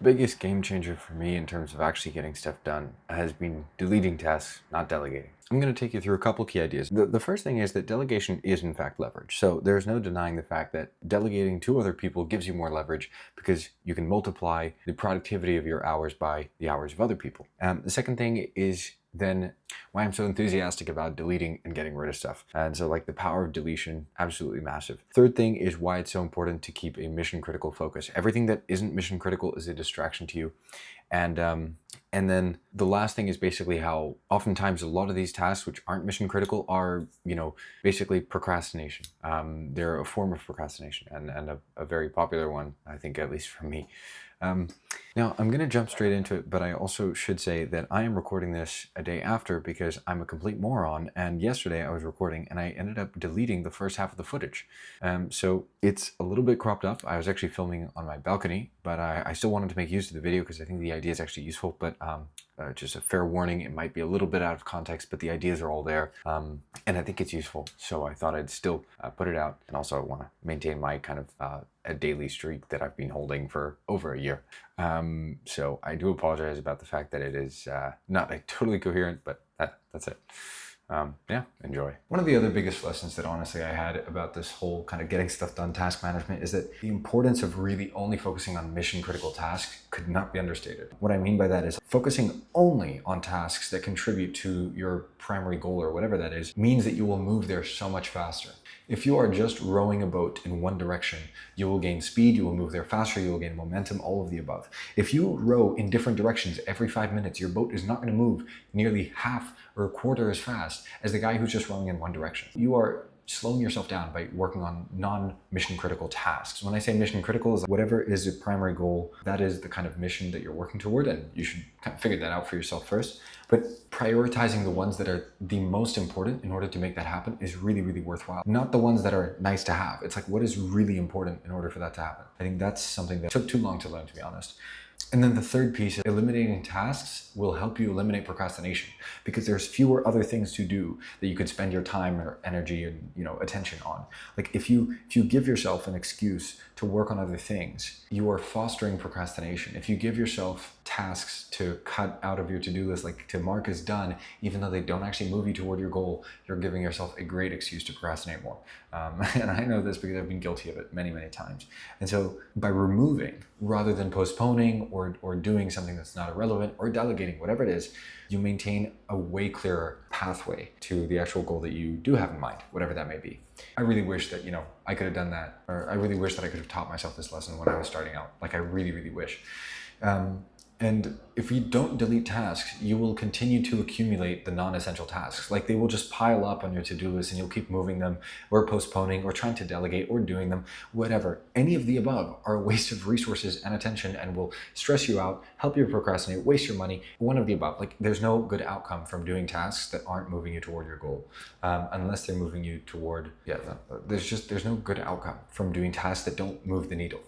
The biggest game changer for me in terms of actually getting stuff done has been deleting tasks, not delegating. I'm going to take you through a couple key ideas. The first thing is that delegation is in fact leverage. So there's no denying the fact that delegating to other people gives you more leverage because you can multiply the productivity of your hours by the hours of other people. The second thing is then why I'm so enthusiastic about deleting and getting rid of stuff. And so like the power of deletion, absolutely massive. Third thing is why it's so important to keep a mission critical focus. Everything that isn't mission critical is a distraction to you. And then the last thing is basically how oftentimes a lot of these tasks which aren't mission critical are, basically procrastination. They're a form of procrastination and a very popular one, I think, at least for me. Now, I'm going to jump straight into it, but I also should say that I am recording this a day after because I'm a complete moron, and yesterday I was recording and I ended up deleting the first half of the footage. So it's a little bit cropped up. I was actually filming on my balcony, but I still wanted to make use of the video because I think the idea is actually useful, but just a fair warning, it might be a little bit out of context, but the ideas are all there, and I think it's useful, so I thought I'd still put it out, and also I want to maintain my kind of a daily streak that I've been holding for over a year. So I do apologize about the fact that it is not like totally coherent, but that's it. Yeah, enjoy. One of the other biggest lessons that honestly I had about this whole kind of getting stuff done task management is that the importance of really only focusing on mission critical tasks could not be understated. What I mean by that is focusing only on tasks that contribute to your primary goal or whatever that is means that you will move there so much faster. If you are just rowing a boat in one direction, you will gain speed, you will move there faster, you will gain momentum, all of the above. If you row in different directions every 5 minutes, your boat is not going to move nearly half or a quarter as fast as the guy who's just rowing in one direction. You are slowing yourself down by working on non-mission critical tasks. When I say mission critical, is whatever is your primary goal, that is the kind of mission that you're working toward, and you should kind of figure that out for yourself first. But prioritizing the ones that are the most important in order to make that happen is really, really worthwhile. Not the ones that are nice to have. It's like, what is really important in order for that to happen? I think that's something that took too long to learn, to be honest. And then the third piece, eliminating tasks will help you eliminate procrastination because there's fewer other things to do that you could spend your time or energy and attention on. Like if you give yourself an excuse to work on other things, you are fostering procrastination. If you give yourself tasks to cut out of your to-do list, like to mark as done, even though they don't actually move you toward your goal, you're giving yourself a great excuse to procrastinate more. And I know this because I've been guilty of it many, many times. And so by removing rather than postponing or doing something that's not irrelevant or delegating, whatever it is, you maintain a way clearer pathway to the actual goal that you do have in mind, whatever that may be. I really wish that, I could have done that, or I really wish that I could have taught myself this lesson when I was starting out. Like I really, really wish. And if you don't delete tasks, you will continue to accumulate the non-essential tasks. Like they will just pile up on your to-do list and you'll keep moving them or postponing or trying to delegate or doing them, whatever. Any of the above are a waste of resources and attention and will stress you out, help you procrastinate, waste your money, one of the above. Like there's no good outcome from doing tasks that aren't moving you toward your goal, unless they're moving you toward, there's no good outcome from doing tasks that don't move the needle.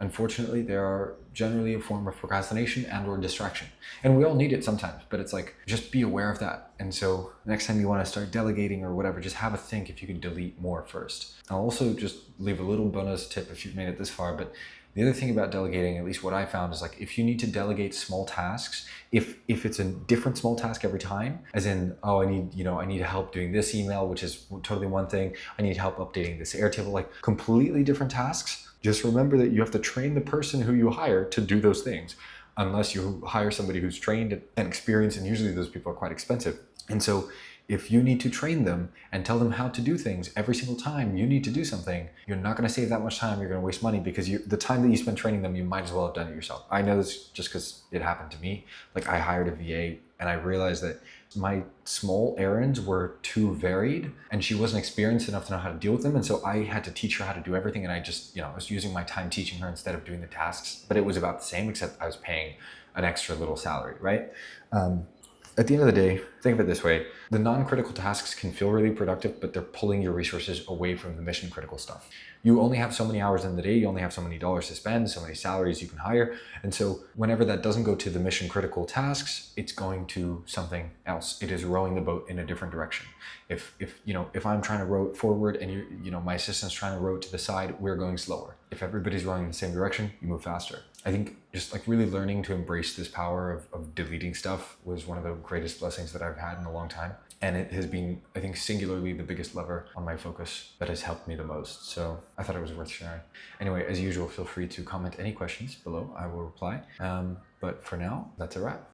Unfortunately, they are generally a form of procrastination and or distraction. And we all need it sometimes, but it's like, just be aware of that. And so next time you want to start delegating or whatever, just have a think if you could delete more first. I'll also just leave a little bonus tip if you've made it this far, but the other thing about delegating, at least what I found, is like if you need to delegate small tasks, if it's a different small task every time, as in, oh, I need help doing this email, which is totally one thing. I need help updating this Airtable, like completely different tasks. Just remember that you have to train the person who you hire to do those things, unless you hire somebody who's trained and experienced, and usually those people are quite expensive. And so if you need to train them and tell them how to do things every single time you need to do something, you're not going to save that much time. You're going to waste money because the time that you spend training them, you might as well have done it yourself. I know this just because it happened to me. Like I hired a VA and I realized that my small errands were too varied and she wasn't experienced enough to know how to deal with them. And so I had to teach her how to do everything. And I just, I was using my time teaching her instead of doing the tasks, but it was about the same, except I was paying an extra little salary, right? At the end of the day, think of it this way. The non-critical tasks can feel really productive, but they're pulling your resources away from the mission critical stuff. You only have so many hours in the day, you only have so many dollars to spend, so many salaries you can hire. And so whenever that doesn't go to the mission critical tasks, it's going to something else. It is rowing the boat in a different direction. If I'm trying to row it forward and my assistant's trying to row it to the side, we're going slower. If everybody's rowing in the same direction, you move faster. I think just like really learning to embrace this power of deleting stuff was one of the greatest blessings that I've had in a long time. And it has been, I think, singularly the biggest lever on my focus that has helped me the most. So I thought it was worth sharing. Anyway, as usual, feel free to comment any questions below. I will reply. But for now, that's a wrap.